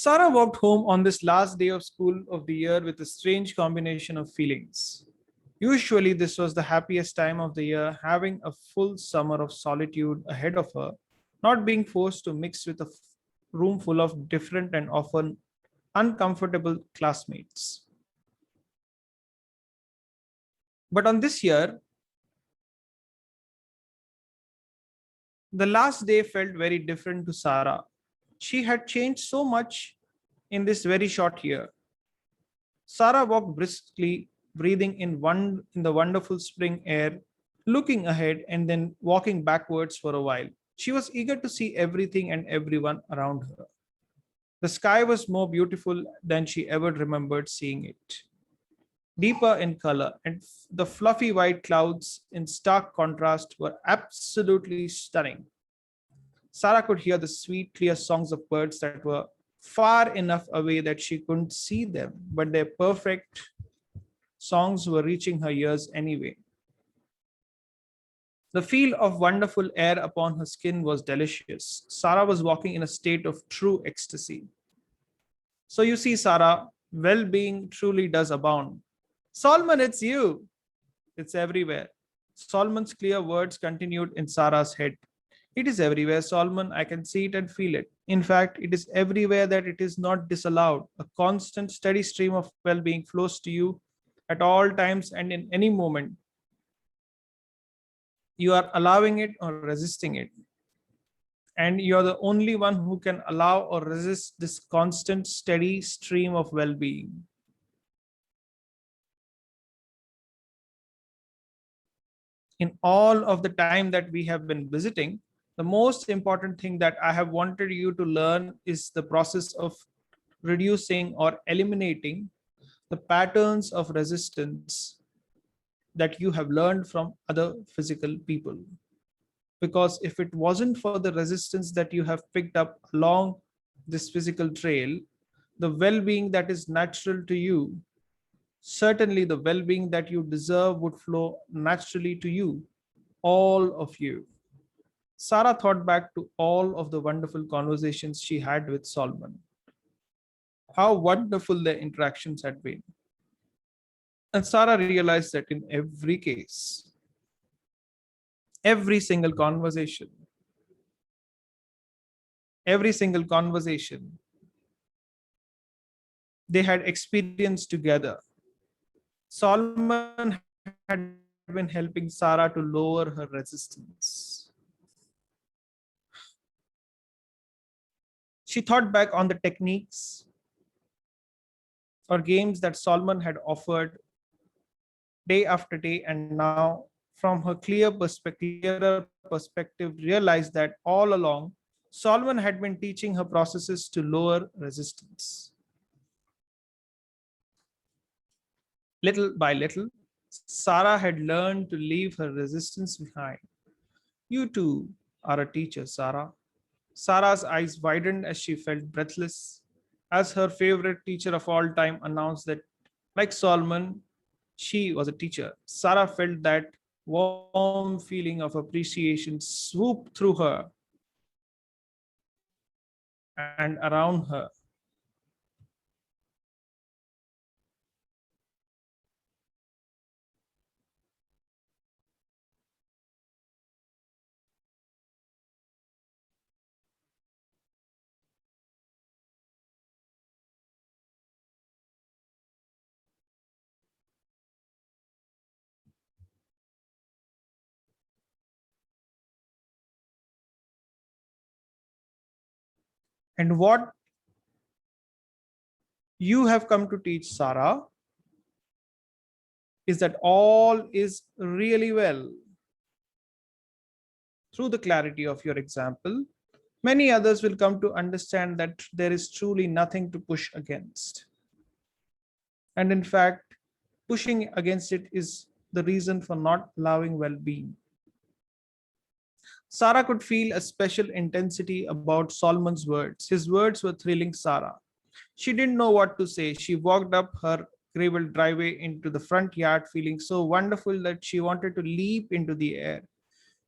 Sarah walked home on this last day of school of the year with a strange combination of feelings. Usually, this was the happiest time of the year, having a full summer of solitude ahead of her, not being forced to mix with a room full of different and often uncomfortable classmates. But on this year, the last day felt very different to Sarah. She had changed so much in this very short year. Sarah walked briskly, breathing in the wonderful spring air, looking ahead and then walking backwards for a while. She was eager to see everything and everyone around her. The sky was more beautiful than she ever remembered seeing it, deeper in color, and the fluffy white clouds in stark contrast were absolutely stunning. Sarah could hear the sweet, clear songs of birds that were far enough away that she couldn't see them, but their perfect songs were reaching her ears anyway. The feel of wonderful air upon her skin was delicious. Sarah was walking in a state of true ecstasy. So you see, Sarah, well being truly does abound. Solomon, it's you. It's everywhere. Solomon's clear words continued in Sarah's head. It is everywhere, Solomon. I can see it and feel it. In fact, it is everywhere that it is not disallowed. A constant, steady stream of well being flows to you at all times and in any moment. You are allowing it or resisting it. And you're the only one who can allow or resist this constant, steady stream of well being. In all of the time that we have been visiting, the most important thing that I have wanted you to learn is the process of reducing or eliminating the patterns of resistance that you have learned from other physical people. Because if it wasn't for the resistance that you have picked up along this physical trail, the well being that is natural to you, certainly the well being that you deserve would flow naturally to you, all of you. Sarah thought back to all of the wonderful conversations she had with Solomon. How wonderful their interactions had been. And Sarah realized that in every case, every single conversation, every single conversation they had experienced together, Solomon had been helping Sarah to lower her resistance. She thought back on the techniques or games that Solomon had offered day after day, and now, from her clearer perspective, realized that all along, Solomon had been teaching her processes to lower resistance. Little by little, Sarah had learned to leave her resistance behind. You too are a teacher, Sarah. Sarah's eyes widened as she felt breathless, as her favorite teacher of all time announced that, like Solomon, she was a teacher. Sarah felt that warm feeling of appreciation swoop through her and around her. And what you have come to teach, Sarah, is that all is really well. Through the clarity of your example, many others will come to understand that there is truly nothing to push against. And in fact, pushing against it is the reason for not allowing well being. Sarah could feel a special intensity about Solomon's words. His words were thrilling Sarah. She didn't know what to say. She walked up her gravel driveway into the front yard, feeling so wonderful that she wanted to leap into the air.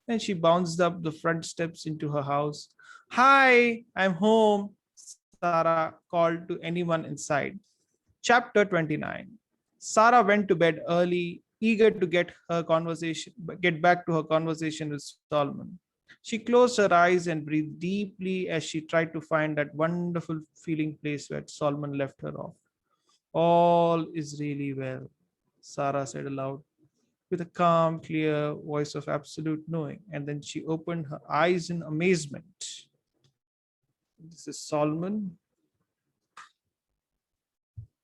And she bounced up the front steps into her house. Hi, I'm home, Sara called to anyone inside. Chapter 29. Sara went to bed early, eager to get back to her conversation with Solomon. She closed her eyes and breathed deeply as she tried to find that wonderful feeling place where Solomon left her off. All is really well, Sara said aloud, with a calm, clear voice of absolute knowing. And then she opened her eyes in amazement. This is Solomon.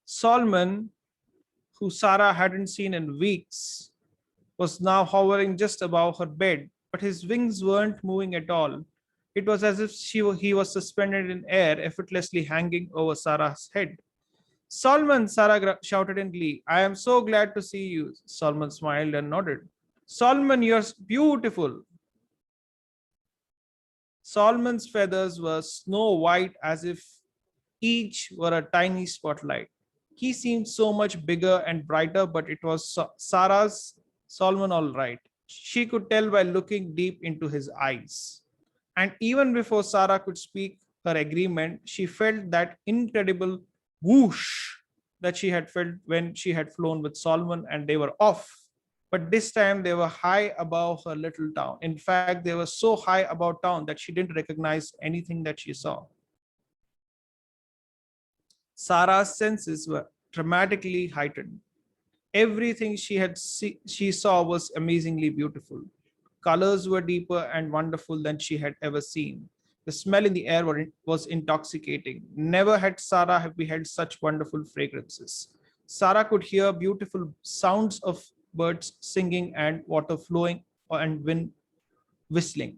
Solomon, who Sara hadn't seen in weeks, was now hovering just above her bed, but his wings weren't moving at all. It was as if he was suspended in air, effortlessly hanging over Sarah's head. Solomon, Sarah shouted in glee. I am so glad to see you. Solomon smiled and nodded. Solomon, you're beautiful. Solomon's feathers were snow white as if each were a tiny spotlight. He seemed so much bigger and brighter, but it was Sarah's Solomon all right. She could tell by looking deep into his eyes. And even before Sarah could speak her agreement, she felt that incredible whoosh that she had felt when she had flown with Solomon and they were off. But this time they were high above her little town. In fact, they were so high above town that she didn't recognize anything that she saw. Sarah's senses were dramatically heightened. Everything she saw was amazingly beautiful. Colors were deeper and wonderful than she had ever seen. The smell in the air was intoxicating. Never had Sarah beheld such wonderful fragrances. Sarah could hear beautiful sounds of birds singing and water flowing and wind whistling.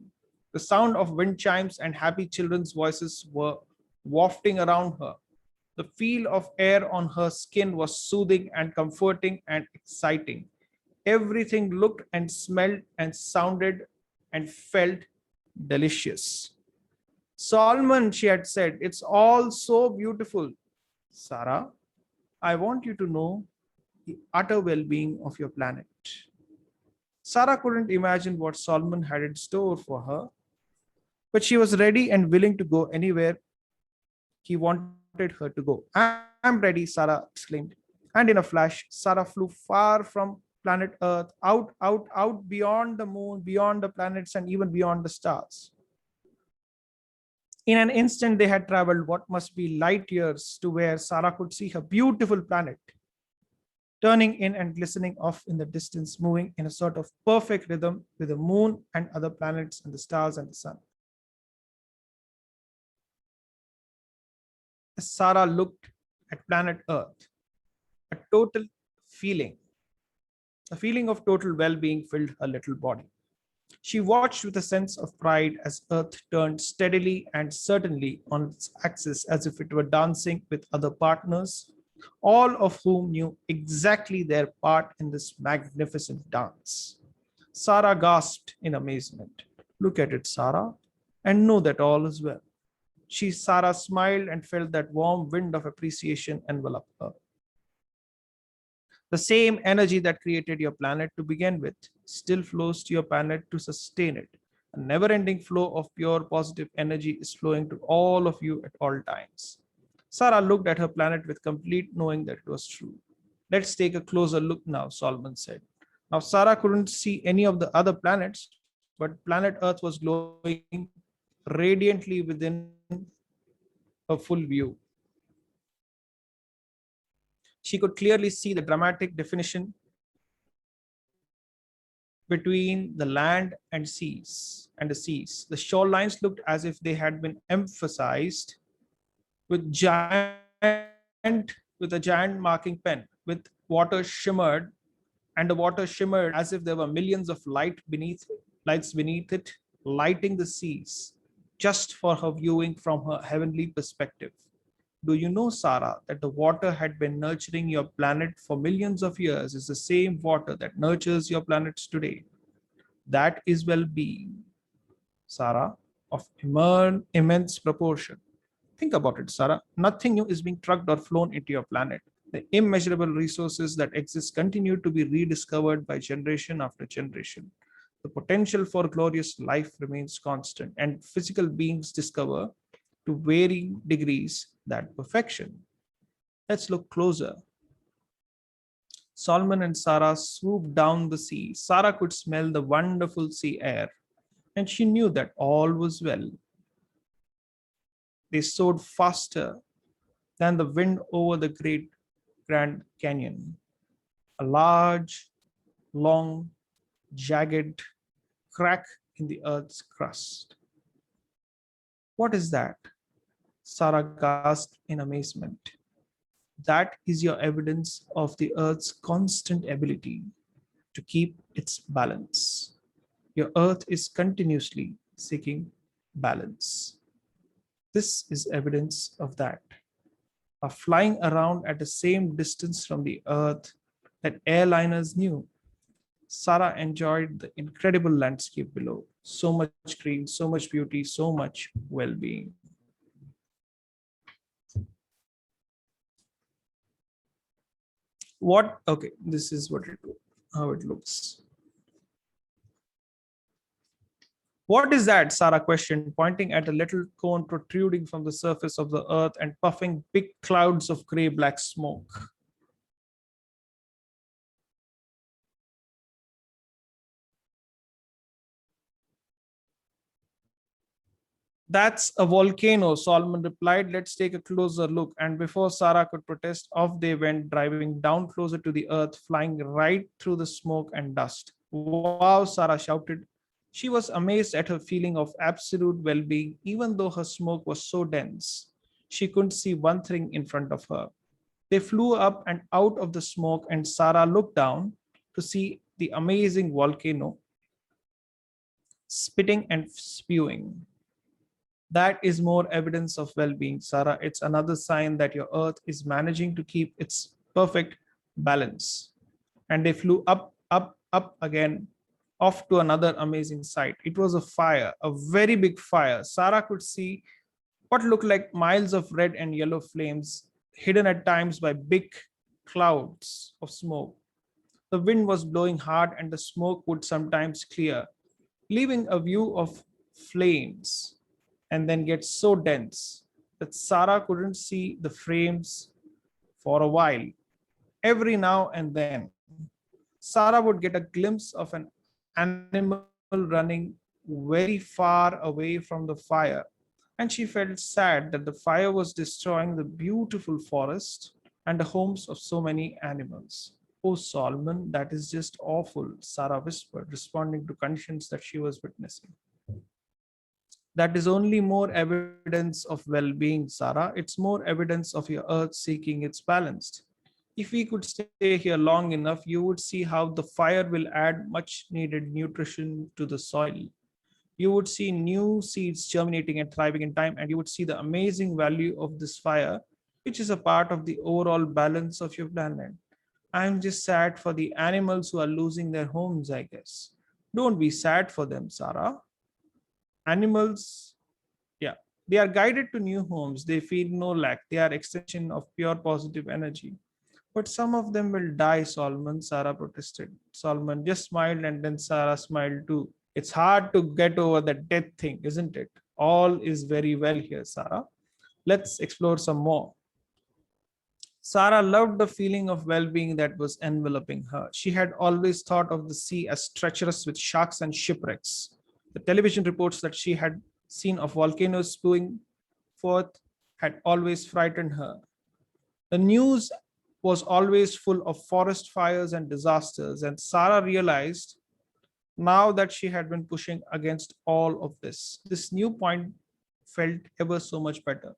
The sound of wind chimes and happy children's voices were wafting around her. The feel of air on her skin was soothing and comforting and exciting. Everything looked and smelled and sounded and felt delicious. Solomon, she had said, it's all so beautiful. Sarah, I want you to know the utter well being of your planet. Sarah couldn't imagine what Solomon had in store for her, but she was ready and willing to go anywhere he wanted her to go. I'm ready, Sarah exclaimed. And in a flash, Sarah flew far from planet Earth, out beyond the moon, beyond the planets, and even beyond the stars. In an instant, they had traveled what must be light years to where Sarah could see her beautiful planet, turning in and glistening off in the distance, moving in a sort of perfect rhythm with the moon and other planets and the stars and the sun. As Sarah looked at planet Earth, a total feeling, a feeling of total well being filled her little body. She watched with a sense of pride as Earth turned steadily and certainly on its axis as if it were dancing with other partners, all of whom knew exactly their part in this magnificent dance. Sarah gasped in amazement. Look at it, Sarah, and know that all is well. Sarah smiled and felt that warm wind of appreciation envelop her. The same energy that created your planet to begin with still flows to your planet to sustain it. A never ending flow of pure positive energy is flowing to all of you at all times. Sarah looked at her planet with complete knowing that it was true. Let's take a closer look now, Solomon said. Now, Sarah couldn't see any of the other planets, but planet Earth was glowing radiantly within her full view. She could clearly see the dramatic definition between the land and the seas. The shorelines looked as if they had been emphasized with with a giant marking pen, with water shimmered, and the water shimmered as if there were millions of lights beneath it, lighting the seas, just for her viewing from her heavenly perspective. Do you know, Sarah, that the water had been nurturing your planet for millions of years is the same water that nurtures your planets today? That is well-being, Sarah, of immense proportion. Think about it, Sarah. Nothing new is being trucked or flown into your planet. The immeasurable resources that exist continue to be rediscovered by generation after generation. The potential for glorious life remains constant, and physical beings discover to varying degrees that perfection. Let's look closer. Solomon and Sarah swooped down the sea. Sarah could smell the wonderful sea air, and she knew that all was well. They soared faster than the wind over the great Grand Canyon. A large, long, jagged crack in the earth's crust. What is that? Sarah gasped in amazement. That is your evidence of the earth's constant ability to keep its balance. Your earth is continuously seeking balance. This is evidence of that. Are flying around at the same distance from the earth that airliners knew. Sarah enjoyed the incredible landscape below. So much green, so much beauty, so much well being. What? Okay, this is how it looks. What is that? Sarah questioned, pointing at a little cone protruding from the surface of the earth and puffing big clouds of gray black smoke. That's a volcano, Solomon replied. Let's take a closer look. And before Sarah could protest, off they went, driving down closer to the earth, flying right through the smoke and dust. Wow, Sarah shouted. She was amazed at her feeling of absolute well being, even though her smoke was so dense. She couldn't see one thing in front of her. They flew up and out of the smoke, and Sarah looked down to see the amazing volcano spitting and spewing. That is more evidence of well being, Sarah. It's another sign that your earth is managing to keep its perfect balance. And they flew up, up, up again, off to another amazing sight. It was a fire, a very big fire. Sarah could see what looked like miles of red and yellow flames, hidden at times by big clouds of smoke. The wind was blowing hard, and the smoke would sometimes clear, leaving a view of flames and then get so dense that Sarah couldn't see the frames for a while. Every now and then, Sarah would get a glimpse of an animal running very far away from the fire, and she felt sad that the fire was destroying the beautiful forest and the homes of so many animals. Oh, Solomon, that is just awful, Sarah whispered, responding to conditions that she was witnessing. That is only more evidence of well being, Sarah. It's more evidence of your earth seeking its balanced. If we could stay here long enough, you would see how the fire will add much needed nutrition to the soil. You would see new seeds germinating and thriving in time, and you would see the amazing value of this fire, which is a part of the overall balance of your planet. I'm just sad for the animals who are losing their homes, I guess. Don't be sad for them, Sarah. Animals, yeah, they are guided to new homes. They feel no lack. They are extension of pure positive energy. But some of them will die, Solomon, Sarah protested. Solomon just smiled, and then Sarah smiled too. It's hard to get over the death thing, isn't it? All is very well here, Sarah. Let's explore some more. Sarah loved the feeling of well being that was enveloping her. She had always thought of the sea as treacherous with sharks and shipwrecks. The television reports that she had seen of volcanoes spewing forth had always frightened her. The news was always full of forest fires and disasters, and Sarah realized now that she had been pushing against all of this. This new point felt ever so much better.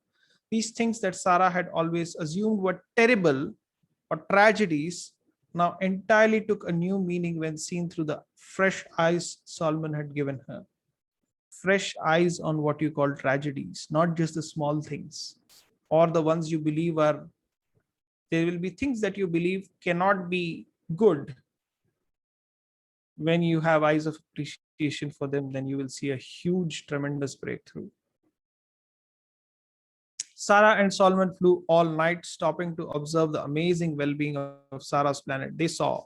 These things that Sarah had always assumed were terrible or tragedies now entirely took a new meaning when seen through the fresh eyes Solomon had given her. Fresh eyes on what you call tragedies, not just the small things or the ones you believe are, there will be things that you believe cannot be good. When you have eyes of appreciation for them, then you will see a huge, tremendous breakthrough. Sarah and Solomon flew all night, stopping to observe the amazing well being of Sarah's planet. They saw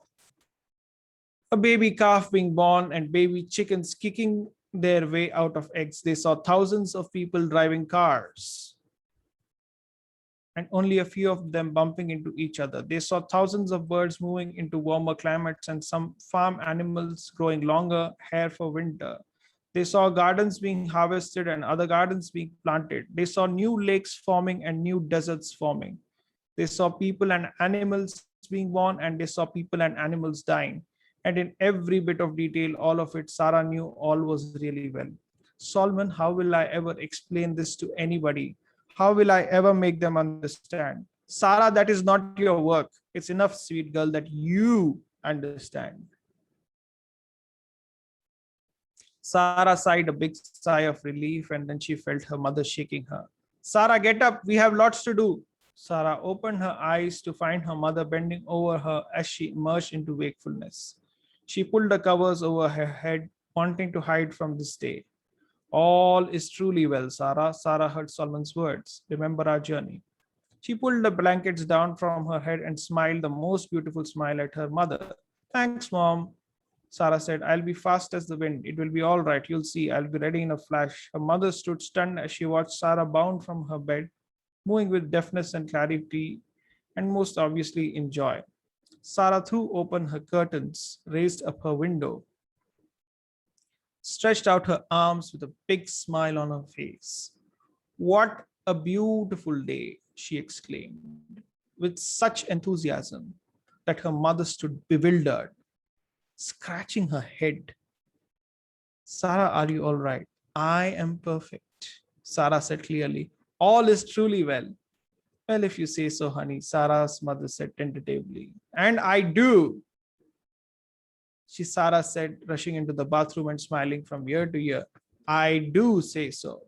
a baby calf being born and baby chickens kicking their way out of eggs. They saw thousands of people driving cars and only a few of them bumping into each other. They saw thousands of birds moving into warmer climates and some farm animals growing longer hair for winter. They saw gardens being harvested and other gardens being planted. They saw new lakes forming and new deserts forming. They saw people and animals being born, and they saw people and animals dying. And in every bit of detail, all of it, Sarah knew all was really well. Solomon, how will I ever explain this to anybody? How will I ever make them understand? Sarah, that is not your work. It's enough, sweet girl, that you understand. Sarah sighed a big sigh of relief and then she felt her mother shaking her. Sarah, get up. We have lots to do. Sarah opened her eyes to find her mother bending over her as she emerged into wakefulness. She pulled the covers over her head, wanting to hide from this day. All is truly well, Sarah. Sarah heard Solomon's words. Remember our journey. She pulled the blankets down from her head and smiled the most beautiful smile at her mother. Thanks, Mom. Sarah said, I'll be fast as the wind. It will be all right. You'll see. I'll be ready in a flash. Her mother stood stunned as she watched Sarah bound from her bed, moving with deftness and clarity, and most obviously in joy. Sarah threw open her curtains, raised up her window, stretched out her arms with a big smile on her face. What a beautiful day, she exclaimed, with such enthusiasm that her mother stood bewildered, scratching her head. Sarah, are you all right? I am perfect, Sarah said clearly. All is truly well. Well, if you say so, honey, Sarah's mother said tentatively. And I do, Sarah said, rushing into the bathroom and smiling from ear to ear. I do say so.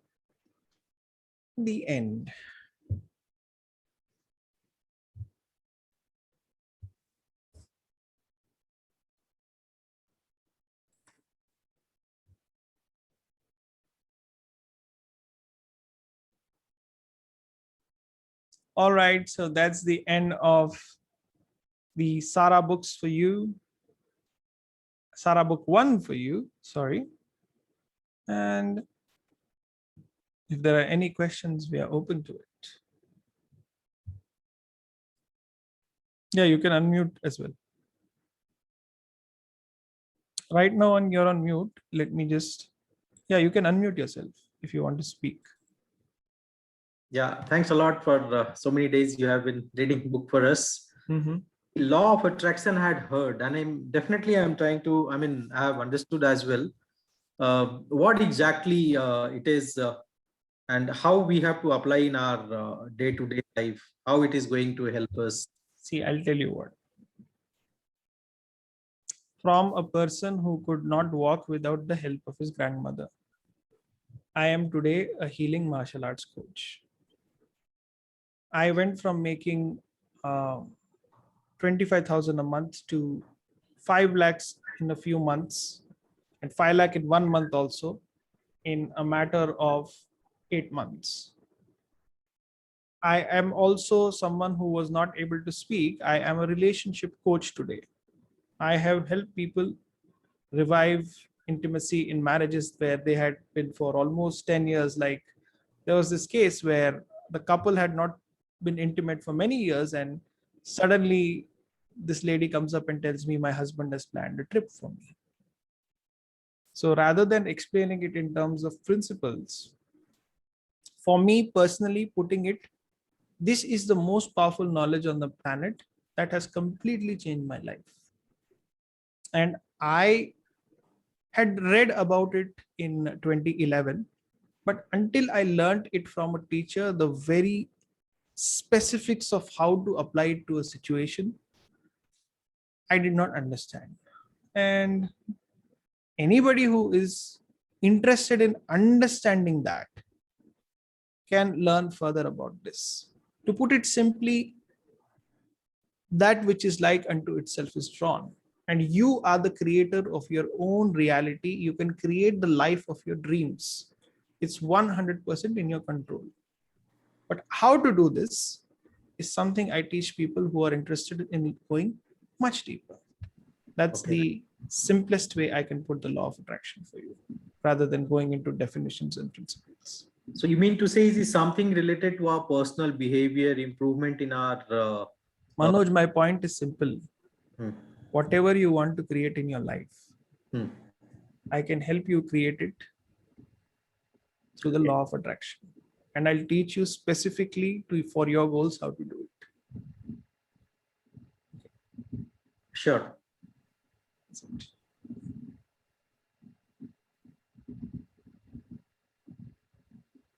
The end. All right, so that's the end of the Sara books for you. Sara book 1 for you, sorry. And if there are any questions, we are open to it. Yeah, you can unmute as well. Right now, you're on mute. Let me just, yeah, you can unmute yourself if you want to speak. Yeah, thanks a lot for so many days you have been reading book for us. Law of attraction I had heard, and I'm trying to, I have understood as well what exactly it is and how we have to apply in our day-to-day life, how it is going to help us. See, I'll tell you what. From a person who could not walk without the help of his grandmother, I am today a healing martial arts coach. I went from making 25,000 a month to 5 lakhs in a few months and 5 lakh in 1 month also in a matter of 8 months. I am also someone who was not able to speak. I am a relationship coach today. I have helped people revive intimacy in marriages where they had been for almost 10 years. Like there was this case where the couple had not been intimate for many years, and suddenly this lady comes up and tells me my husband has planned a trip for me. So rather than explaining it in terms of principles, for me personally, putting it, this is the most powerful knowledge on the planet that has completely changed my life. And I had read about it in 2011, but until I learned it from a teacher, the very specifics of how to apply it to a situation, I did not understand. And anybody who is interested in understanding that can learn further about this. To put it simply, that which is like unto itself is drawn. And you are the creator of your own reality. You can create the life of your dreams. It's 100% in your control. But how to do this is something I teach people who are interested in going much deeper. That's Okay. the simplest way I can put the law of attraction for you, rather than going into definitions and principles. So you mean to say is this something related to our personal behavior, improvement in our Manoj, my point is simple. hmm, Whatever you want to create in your life, hmm. I can help you create it through the law of attraction. And I'll teach you specifically for your goals how to do it. Sure.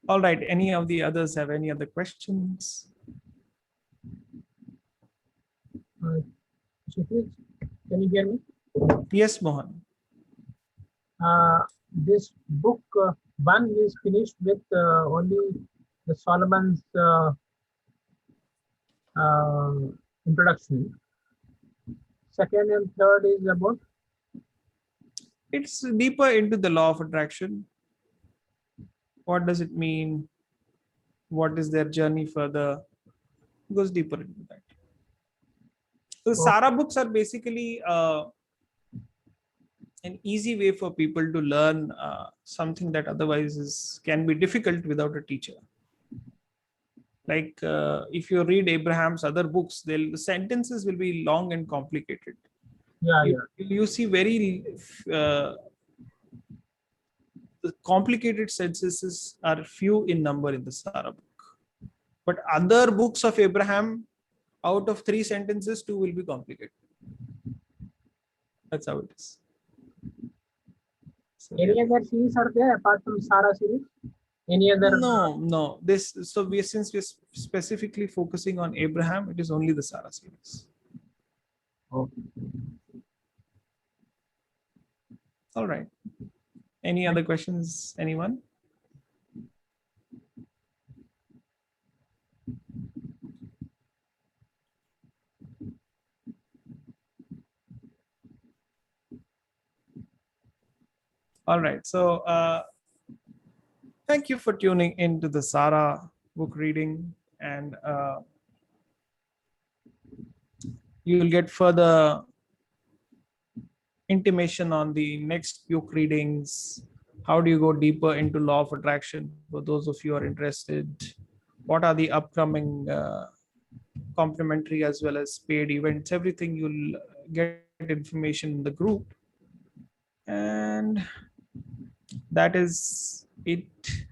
All right. Any of the others have any other questions? Kshitij, can you hear me? Yes, Mohan. This book one is finished with only the Solomon's introduction. Second and third is about It's deeper into the law of attraction. What does it mean? What is their journey further? It goes deeper into that. So Sara books are basically an easy way for people to learn something that otherwise can be difficult without a teacher. Like if you read Abraham's other books, the sentences will be long and complicated. You see very the complicated sentences are few in number in the Sara book. But other books of Abraham, out of 3 sentences, 2 will be complicated. That's how it is. So, any other series are there apart from Sara series? Any other? No. Since we're specifically focusing on Abraham, it is only the Sara series. Okay. All right. Any other questions, anyone? All right. So thank you for tuning into the Sara book reading, and you will get further intimation on the next book readings. How do you go deeper into law of attraction for those of you who are interested? What are the upcoming complimentary as well as paid events? Everything you'll get information in the group. And that is it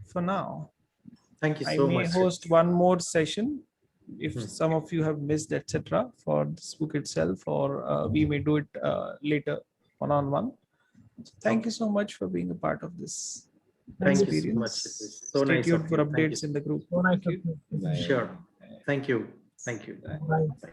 for now. Thank you I so may much. host one more session if some of you have missed, etc., for this book itself, or we may do it later one-on-one. So thank you so much for being a part of this Thank experience. you so much. It's so Stay nice tuned of for you. updates in the group. So nice Thank you. of you. Sure. Thank you. Thank you. Bye. Bye.